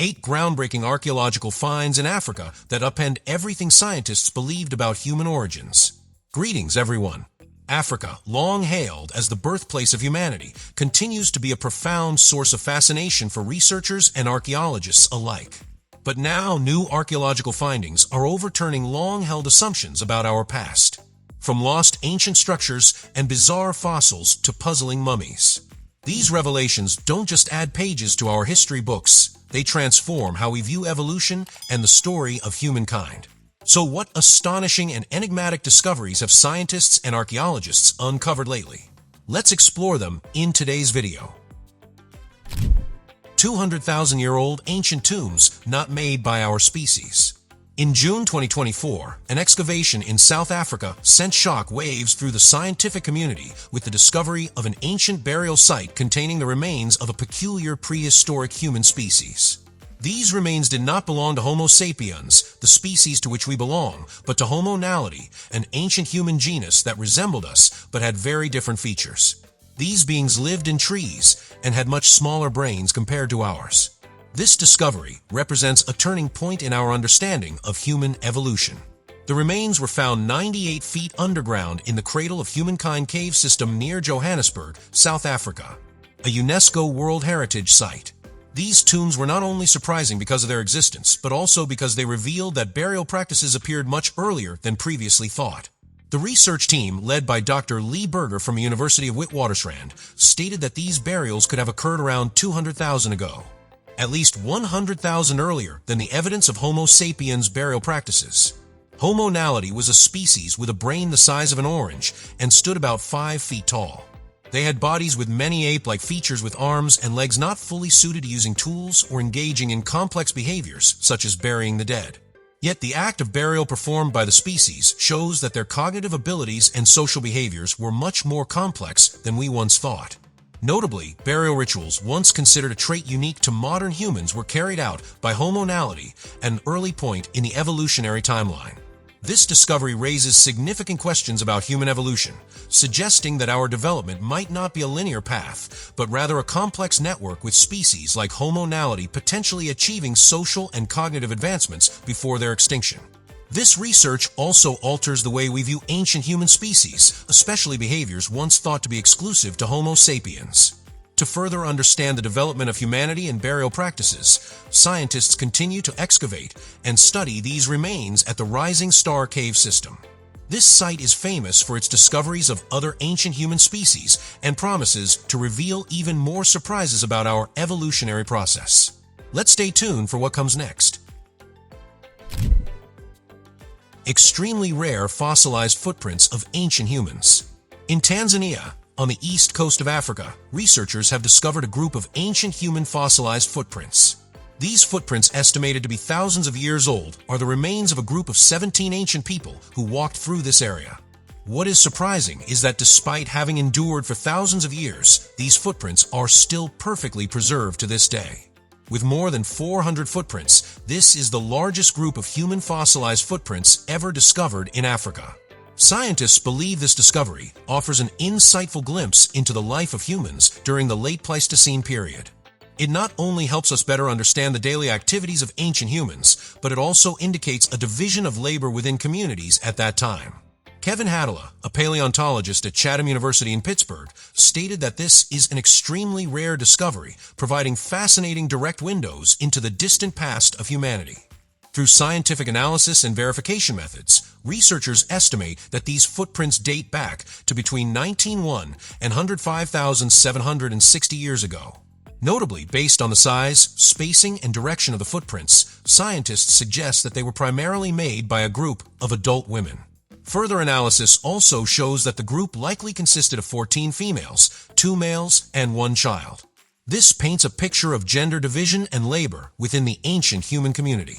8 groundbreaking archaeological finds in Africa that upend everything scientists believed about human origins. Greetings, everyone. Africa, long hailed as the birthplace of humanity, continues to be a profound source of fascination for researchers and archaeologists alike. But now new archaeological findings are overturning long-held assumptions about our past. From lost ancient structures and bizarre fossils to puzzling mummies. These revelations don't just add pages to our history books, they transform how we view evolution and the story of humankind. So what astonishing and enigmatic discoveries have scientists and archaeologists uncovered lately? Let's explore them in today's video. 200,000-year-old ancient tombs not made by our species. In June 2024, an excavation in South Africa sent shock waves through the scientific community with the discovery of an ancient burial site containing the remains of a peculiar prehistoric human species. These remains did not belong to Homo sapiens, the species to which we belong, but to Homo naledi, an ancient human genus that resembled us but had very different features. These beings lived in trees and had much smaller brains compared to ours. This discovery represents a turning point in our understanding of human evolution. The remains were found 98 feet underground in the Cradle of Humankind cave system near Johannesburg, South Africa, a UNESCO World Heritage Site. These tombs were not only surprising because of their existence, but also because they revealed that burial practices appeared much earlier than previously thought. The research team, led by Dr. Lee Berger from the University of Witwatersrand, stated that these burials could have occurred around 200,000 ago, at least 100,000 earlier than the evidence of Homo sapiens burial practices. Homo naledi was a species with a brain the size of an orange and stood about 5 feet tall. They had bodies with many ape-like features with arms and legs not fully suited to using tools or engaging in complex behaviors such as burying the dead. Yet the act of burial performed by the species shows that their cognitive abilities and social behaviors were much more complex than we once thought. Notably, burial rituals, once considered a trait unique to modern humans, were carried out by Homo naledi at an early point in the evolutionary timeline. This discovery raises significant questions about human evolution, suggesting that our development might not be a linear path, but rather a complex network with species like Homo naledi potentially achieving social and cognitive advancements before their extinction. This research also alters the way we view ancient human species, especially behaviors once thought to be exclusive to Homo sapiens. To further understand the development of humanity and burial practices, scientists continue to excavate and study these remains at the Rising Star Cave System. This site is famous for its discoveries of other ancient human species and promises to reveal even more surprises about our evolutionary process. Let's stay tuned for what comes next. Extremely rare fossilized footprints of ancient humans. In Tanzania, on the east coast of Africa, researchers have discovered a group of ancient human fossilized footprints. These footprints, estimated to be thousands of years old, are the remains of a group of 17 ancient people who walked through this area. What is surprising is that despite having endured for thousands of years, these footprints are still perfectly preserved to this day. With more than 400 footprints, this is the largest group of human fossilized footprints ever discovered in Africa. Scientists believe this discovery offers an insightful glimpse into the life of humans during the late Pleistocene period. It not only helps us better understand the daily activities of ancient humans, but it also indicates a division of labor within communities at that time. Kevin Hadala, a paleontologist at Chatham University in Pittsburgh, stated that this is an extremely rare discovery, providing fascinating direct windows into the distant past of humanity. Through scientific analysis and verification methods, researchers estimate that these footprints date back to between 1901 and 105,760 years ago. Notably, based on the size, spacing, and direction of the footprints, scientists suggest that they were primarily made by a group of adult women. Further analysis also shows that the group likely consisted of 14 females, 2 males, and 1 child. This paints a picture of gender division and labor within the ancient human community.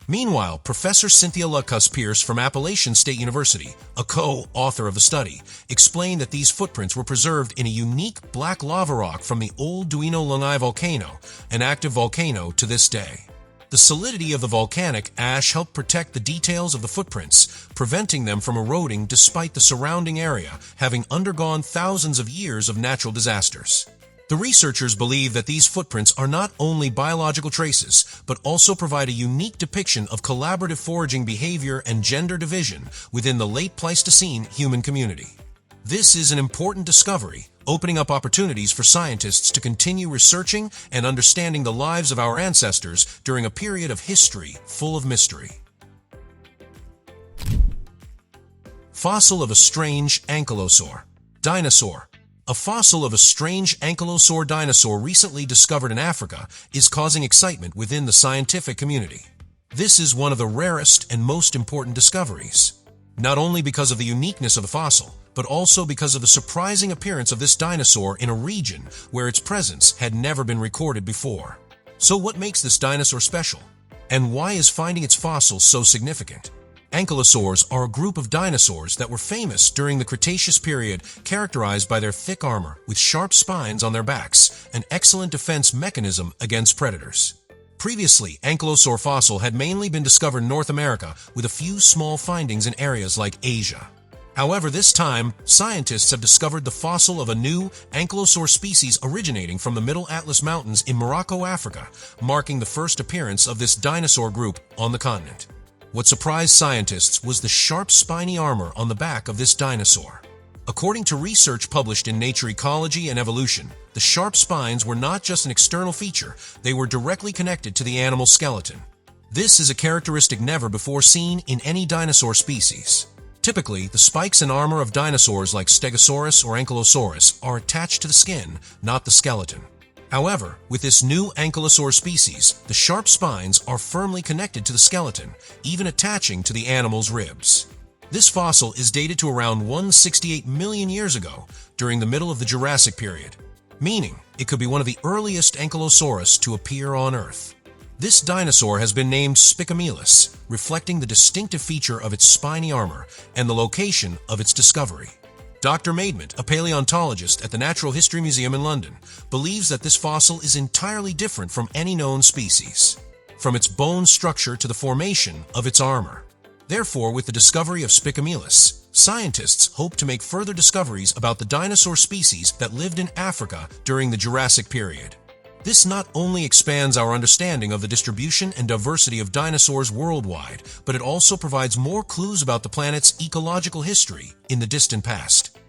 Meanwhile, Professor Cynthia Lucas-Pierce from Appalachian State University, a co-author of the study, explained that these footprints were preserved in a unique black lava rock from the old Duino Lungai volcano, an active volcano to this day. The solidity of the volcanic ash helped protect the details of the footprints, preventing them from eroding despite the surrounding area having undergone thousands of years of natural disasters. The researchers believe that these footprints are not only biological traces, but also provide a unique depiction of collaborative foraging behavior and gender division within the late Pleistocene human community. This is an important discovery, opening up opportunities for scientists to continue researching and understanding the lives of our ancestors during a period of history full of mystery. Fossil of a strange ankylosaur. Dinosaur. A fossil of a strange ankylosaur dinosaur recently discovered in Africa is causing excitement within the scientific community. This is one of the rarest and most important discoveries, not only because of the uniqueness of the fossil, but also because of the surprising appearance of this dinosaur in a region where its presence had never been recorded before. So what makes this dinosaur special? And why is finding its fossil so significant? Ankylosaurs are a group of dinosaurs that were famous during the Cretaceous period, characterized by their thick armor with sharp spines on their backs, an excellent defense mechanism against predators. Previously, ankylosaur fossil had mainly been discovered in North America, with a few small findings in areas like Asia. However, this time, scientists have discovered the fossil of a new ankylosaur species originating from the Middle Atlas Mountains in Morocco, Africa, marking the first appearance of this dinosaur group on the continent. What surprised scientists was the sharp spiny armor on the back of this dinosaur. According to research published in Nature Ecology and Evolution, the sharp spines were not just an external feature, they were directly connected to the animal's skeleton. This is a characteristic never before seen in any dinosaur species. Typically, the spikes and armor of dinosaurs like Stegosaurus or Ankylosaurus are attached to the skin, not the skeleton. However, with this new ankylosaur species, the sharp spines are firmly connected to the skeleton, even attaching to the animal's ribs. This fossil is dated to around 168 million years ago, during the middle of the Jurassic period, meaning it could be one of the earliest Ankylosaurus to appear on Earth. This dinosaur has been named Spicamilus, reflecting the distinctive feature of its spiny armor and the location of its discovery. Dr. Maidment, a paleontologist at the Natural History Museum in London, believes that this fossil is entirely different from any known species, from its bone structure to the formation of its armor. Therefore, with the discovery of Spicamilus, scientists hope to make further discoveries about the dinosaur species that lived in Africa during the Jurassic period. This not only expands our understanding of the distribution and diversity of dinosaurs worldwide, but it also provides more clues about the planet's ecological history in the distant past.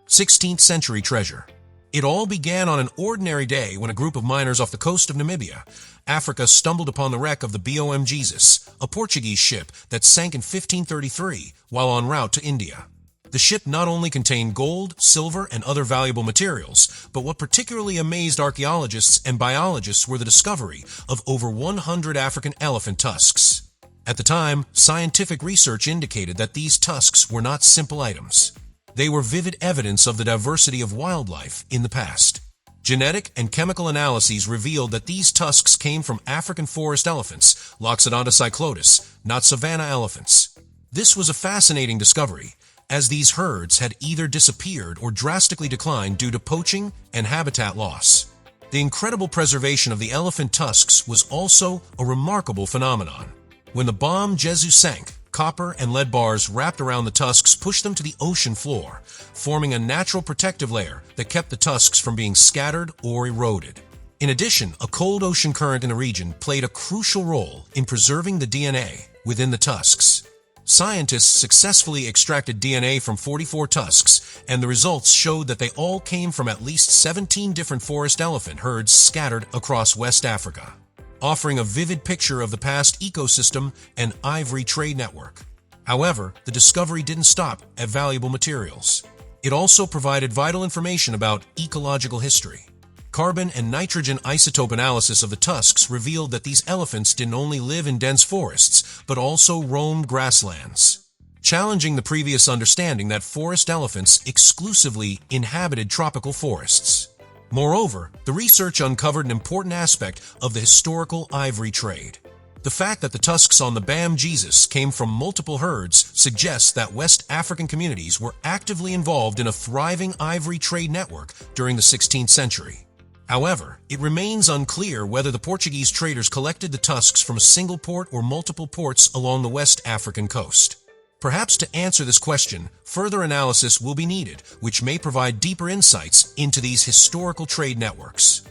16th century treasure. It all began on an ordinary day when a group of miners off the coast of Namibia, Africa, stumbled upon the wreck of the BOM Jesus, a Portuguese ship that sank in 1533 while en route to India. The ship not only contained gold, silver, and other valuable materials, but what particularly amazed archaeologists and biologists were the discovery of over 100 African elephant tusks. At the time, scientific research indicated that these tusks were not simple items. They were vivid evidence of the diversity of wildlife in the past. Genetic and chemical analyses revealed that these tusks came from African forest elephants, Loxodonta cyclotis, not savanna elephants. This was a fascinating discovery, as these herds had either disappeared or drastically declined due to poaching and habitat loss. The incredible preservation of the elephant tusks was also a remarkable phenomenon. When the bomb Jesus sank, copper and lead bars wrapped around the tusks pushed them to the ocean floor, forming a natural protective layer that kept the tusks from being scattered or eroded. In addition, a cold ocean current in the region played a crucial role in preserving the DNA within the tusks. Scientists successfully extracted DNA from 44 tusks, and the results showed that they all came from at least 17 different forest elephant herds scattered across West Africa, offering a vivid picture of the past ecosystem and ivory trade network. However, the discovery didn't stop at valuable materials. It also provided vital information about ecological history. Carbon and nitrogen isotope analysis of the tusks revealed that these elephants didn't only live in dense forests, but also roamed grasslands, challenging the previous understanding that forest elephants exclusively inhabited tropical forests. Moreover, the research uncovered an important aspect of the historical ivory trade. The fact that the tusks on the BAM Jesus came from multiple herds suggests that West African communities were actively involved in a thriving ivory trade network during the 16th century. However, it remains unclear whether the Portuguese traders collected the tusks from a single port or multiple ports along the West African coast. Perhaps to answer this question, further analysis will be needed, which may provide deeper insights into these historical trade networks.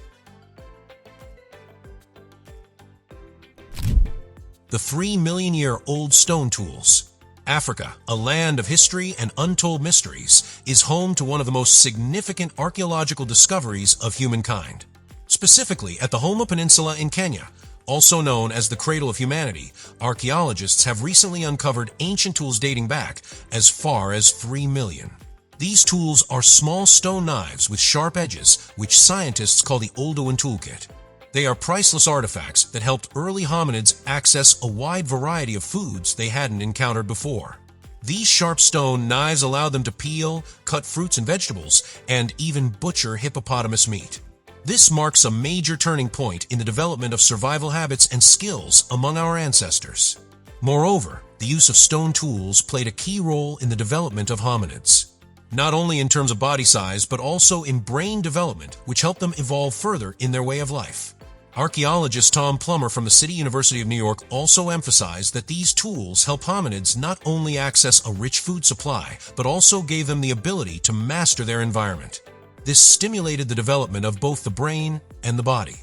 The 3-million-year-old stone tools. Africa, a land of history and untold mysteries, is home to one of the most significant archaeological discoveries of humankind. Specifically, at the Houma Peninsula in Kenya, also known as the Cradle of Humanity, archaeologists have recently uncovered ancient tools dating back as far as 3 million. These tools are small stone knives with sharp edges, which scientists call the Oldowan toolkit. They are priceless artifacts that helped early hominids access a wide variety of foods they hadn't encountered before. These sharp stone knives allowed them to peel, cut fruits and vegetables, and even butcher hippopotamus meat. This marks a major turning point in the development of survival habits and skills among our ancestors. Moreover, the use of stone tools played a key role in the development of hominids, not only in terms of body size, but also in brain development, which helped them evolve further in their way of life. Archaeologist Tom Plummer from the City University of New York also emphasized that these tools help hominids not only access a rich food supply, but also gave them the ability to master their environment. This stimulated the development of both the brain and the body,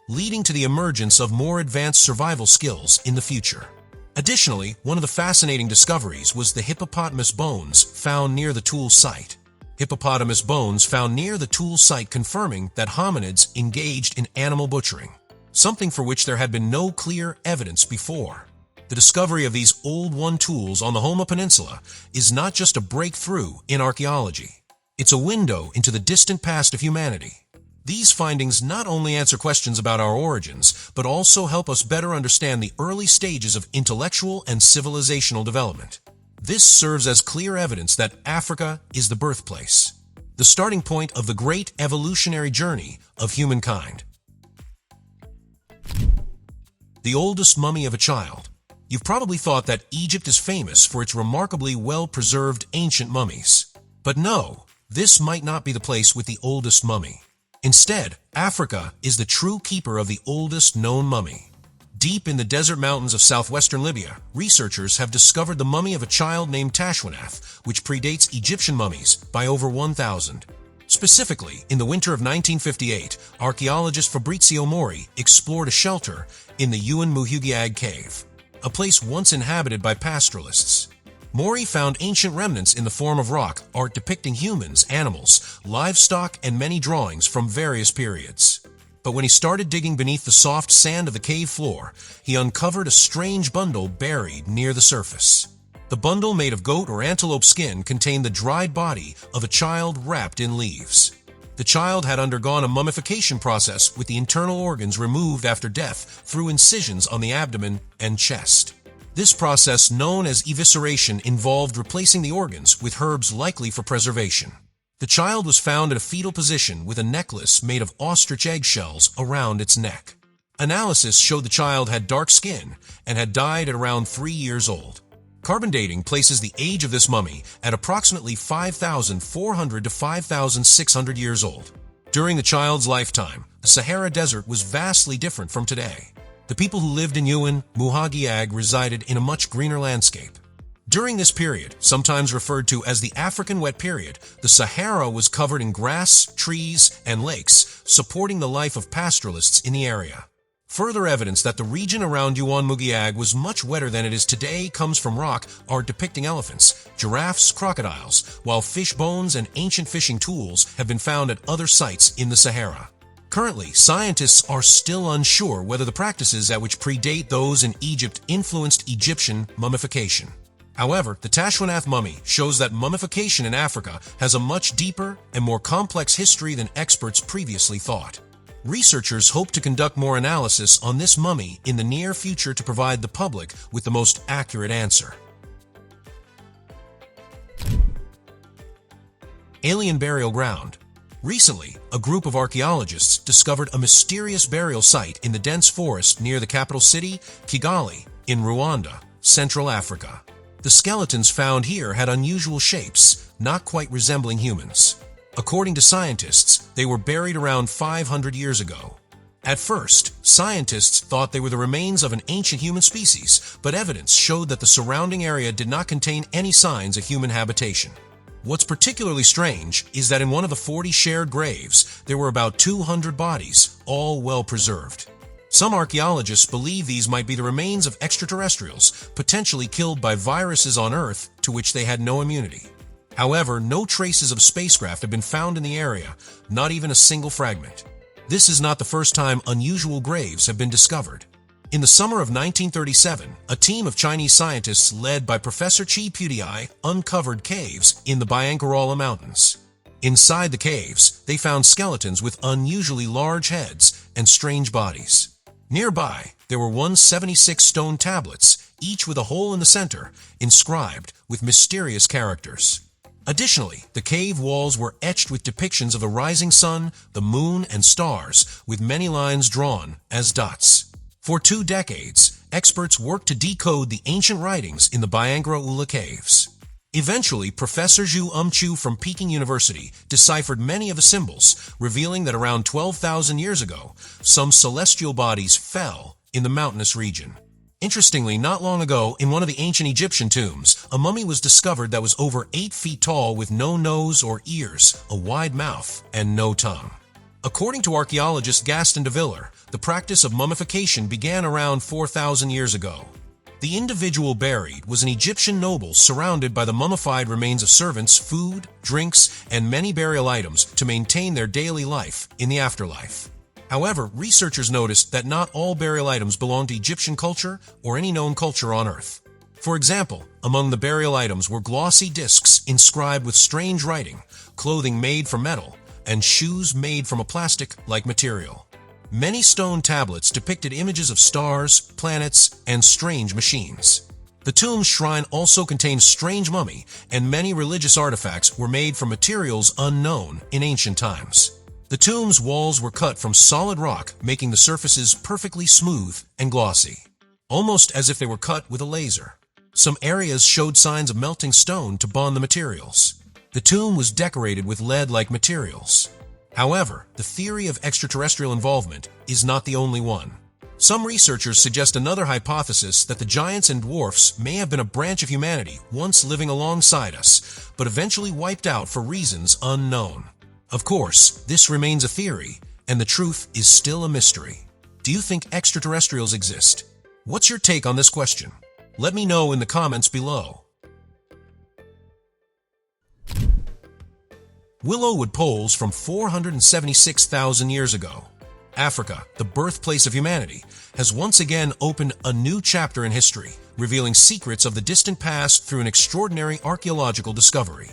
leading to the emergence of more advanced survival skills in the future. Additionally, one of the fascinating discoveries was the hippopotamus bones found near the tool site. Hippopotamus bones found near the tool site confirming that hominids engaged in animal butchering, something for which there had been no clear evidence before. The discovery of these old-won tools on the Houma Peninsula is not just a breakthrough in archaeology. It's a window into the distant past of humanity. These findings not only answer questions about our origins, but also help us better understand the early stages of intellectual and civilizational development. This serves as clear evidence that Africa is the birthplace, the starting point of the great evolutionary journey of humankind. The oldest mummy of a child. You've probably thought that Egypt is famous for its remarkably well-preserved ancient mummies. But no, this might not be the place with the oldest mummy. Instead, Africa is the true keeper of the oldest known mummy. Deep in the desert mountains of southwestern Libya, researchers have discovered the mummy of a child named Tashwanath, which predates Egyptian mummies by over 1,000. Specifically, in the winter of 1958, archaeologist Fabrizio Mori explored a shelter in the Uwan Muhugiag cave, a place once inhabited by pastoralists. Mori found ancient remnants in the form of rock art depicting humans, animals, livestock, and many drawings from various periods. But when he started digging beneath the soft sand of the cave floor, he uncovered a strange bundle buried near the surface. The bundle, made of goat or antelope skin, contained the dried body of a child wrapped in leaves. The child had undergone a mummification process with the internal organs removed after death through incisions on the abdomen and chest. This process, known as evisceration, involved replacing the organs with herbs likely for preservation. The child was found in a fetal position with a necklace made of ostrich eggshells around its neck. Analysis showed the child had dark skin and had died at around 3 years old. Carbon dating places the age of this mummy at approximately 5,400 to 5,600 years old. During the child's lifetime, the Sahara Desert was vastly different from today. The people who lived in Uwan Muhugiag resided in a much greener landscape. During this period, sometimes referred to as the African Wet Period, the Sahara was covered in grass, trees, and lakes, supporting the life of pastoralists in the area. Further evidence that the region around Uwan Muhugiag was much wetter than it is today comes from rock art depicting elephants, giraffes, crocodiles, while fish bones and ancient fishing tools have been found at other sites in the Sahara. Currently, scientists are still unsure whether the practices at which predate those in Egypt influenced Egyptian mummification. However, the Tashwanath mummy shows that mummification in Africa has a much deeper and more complex history than experts previously thought. Researchers hope to conduct more analysis on this mummy in the near future to provide the public with the most accurate answer. Alien burial ground. Recently, a group of archaeologists discovered a mysterious burial site in the dense forest near the capital city, Kigali, in Rwanda, Central Africa. The skeletons found here had unusual shapes, not quite resembling humans. According to scientists, they were buried around 500 years ago. At first, scientists thought they were the remains of an ancient human species, but evidence showed that the surrounding area did not contain any signs of human habitation. What's particularly strange is that in one of the 40 shared graves, there were about 200 bodies, all well preserved. Some archaeologists believe these might be the remains of extraterrestrials, potentially killed by viruses on Earth to which they had no immunity. However, no traces of spacecraft have been found in the area, not even a single fragment. This is not the first time unusual graves have been discovered. In the summer of 1937, a team of Chinese scientists led by Professor Chi Pudiai uncovered caves in the Biancarala Mountains. Inside the caves, they found skeletons with unusually large heads and strange bodies. Nearby, there were 176 stone tablets, each with a hole in the center, inscribed with mysterious characters. Additionally, the cave walls were etched with depictions of the rising sun, the moon, and stars, with many lines drawn as dots. For 2 decades, experts worked to decode the ancient writings in the Biancarala caves. Eventually, Professor Zhu Umchu from Peking University deciphered many of the symbols, revealing that around 12,000 years ago, some celestial bodies fell in the mountainous region. Interestingly, not long ago, in one of the ancient Egyptian tombs, a mummy was discovered that was over 8 feet tall with no nose or ears, a wide mouth, and no tongue. According to archaeologist Gaston de Villers, the practice of mummification began around 4,000 years ago. The individual buried was an Egyptian noble surrounded by the mummified remains of servants, food, drinks, and many burial items to maintain their daily life in the afterlife. However, researchers noticed that not all burial items belonged to Egyptian culture or any known culture on Earth. For example, among the burial items were glossy discs inscribed with strange writing, clothing made from metal, and shoes made from a plastic-like material. Many stone tablets depicted images of stars, planets, and strange machines. The tomb's shrine also contained strange mummy, and many religious artifacts were made from materials unknown in ancient times. The tomb's walls were cut from solid rock, making the surfaces perfectly smooth and glossy, almost as if they were cut with a laser. Some areas showed signs of melting stone to bond the materials. The tomb was decorated with lead-like materials. However, the theory of extraterrestrial involvement is not the only one. Some researchers suggest another hypothesis that the giants and dwarfs may have been a branch of humanity once living alongside us, but eventually wiped out for reasons unknown. Of course, this remains a theory, and the truth is still a mystery. Do you think extraterrestrials exist? What's your take on this question? Let me know in the comments below. Willowwood poles from 476,000 years ago. Africa, the birthplace of humanity, has once again opened a new chapter in history, revealing secrets of the distant past through an extraordinary archaeological discovery.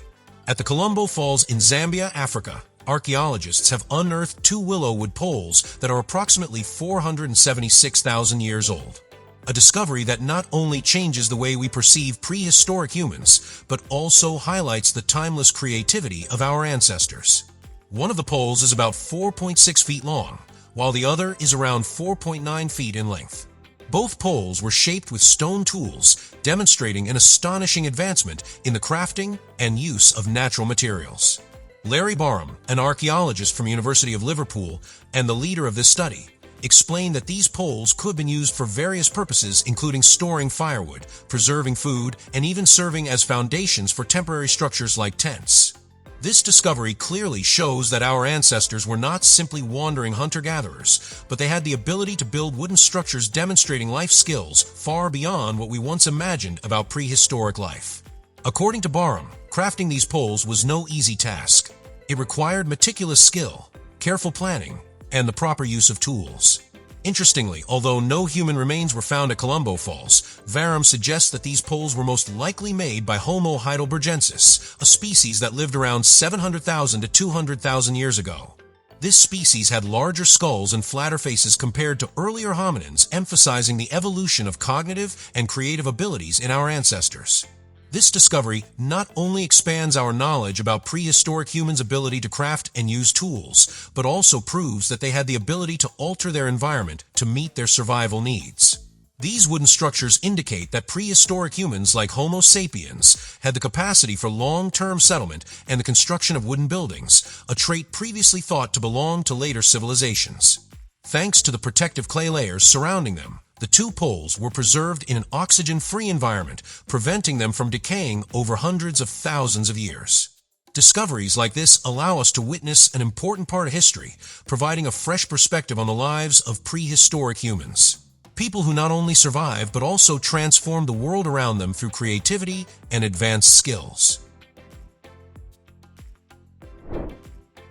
At the Colombo Falls in Zambia, Africa, archaeologists have unearthed 2 willowwood poles that are approximately 476,000 years old. A discovery that not only changes the way we perceive prehistoric humans, but also highlights the timeless creativity of our ancestors. One of the poles is about 4.6 feet long, while the other is around 4.9 feet in length. Both poles were shaped with stone tools, demonstrating an astonishing advancement in the crafting and use of natural materials. Larry Barham, an archaeologist from University of Liverpool and the leader of this study, explained that these poles could have been used for various purposes, including storing firewood, preserving food, and even serving as foundations for temporary structures like tents. This discovery clearly shows that our ancestors were not simply wandering hunter-gatherers, but they had the ability to build wooden structures demonstrating life skills far beyond what we once imagined about prehistoric life. According to Barham, crafting these poles was no easy task. It required meticulous skill, careful planning, and the proper use of tools. Interestingly, although no human remains were found at Colombo Falls, Barham suggests that these poles were most likely made by Homo heidelbergensis, a species that lived around 700,000 to 200,000 years ago. This species had larger skulls and flatter faces compared to earlier hominins, emphasizing the evolution of cognitive and creative abilities in our ancestors. This discovery not only expands our knowledge about prehistoric humans' ability to craft and use tools, but also proves that they had the ability to alter their environment to meet their survival needs. These wooden structures indicate that prehistoric humans like Homo sapiens had the capacity for long-term settlement and the construction of wooden buildings, a trait previously thought to belong to later civilizations. Thanks to the protective clay layers surrounding them, the two poles were preserved in an oxygen-free environment, preventing them from decaying over hundreds of thousands of years. Discoveries like this allow us to witness an important part of history, providing a fresh perspective on the lives of prehistoric humans. People who not only survived but also transformed the world around them through creativity and advanced skills.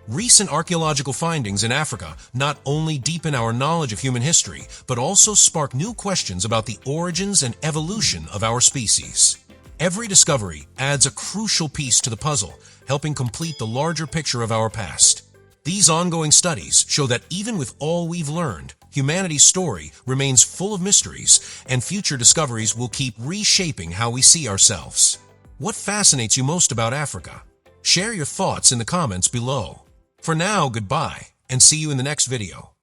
Recent archaeological findings in Africa not only deepen our knowledge of human history, but also spark new questions about the origins and evolution of our species. Every discovery adds a crucial piece to the puzzle, helping complete the larger picture of our past. These ongoing studies show that even with all we've learned, humanity's story remains full of mysteries, and future discoveries will keep reshaping how we see ourselves. What fascinates you most about Africa? Share your thoughts in the comments below. For now, goodbye, and see you in the next video.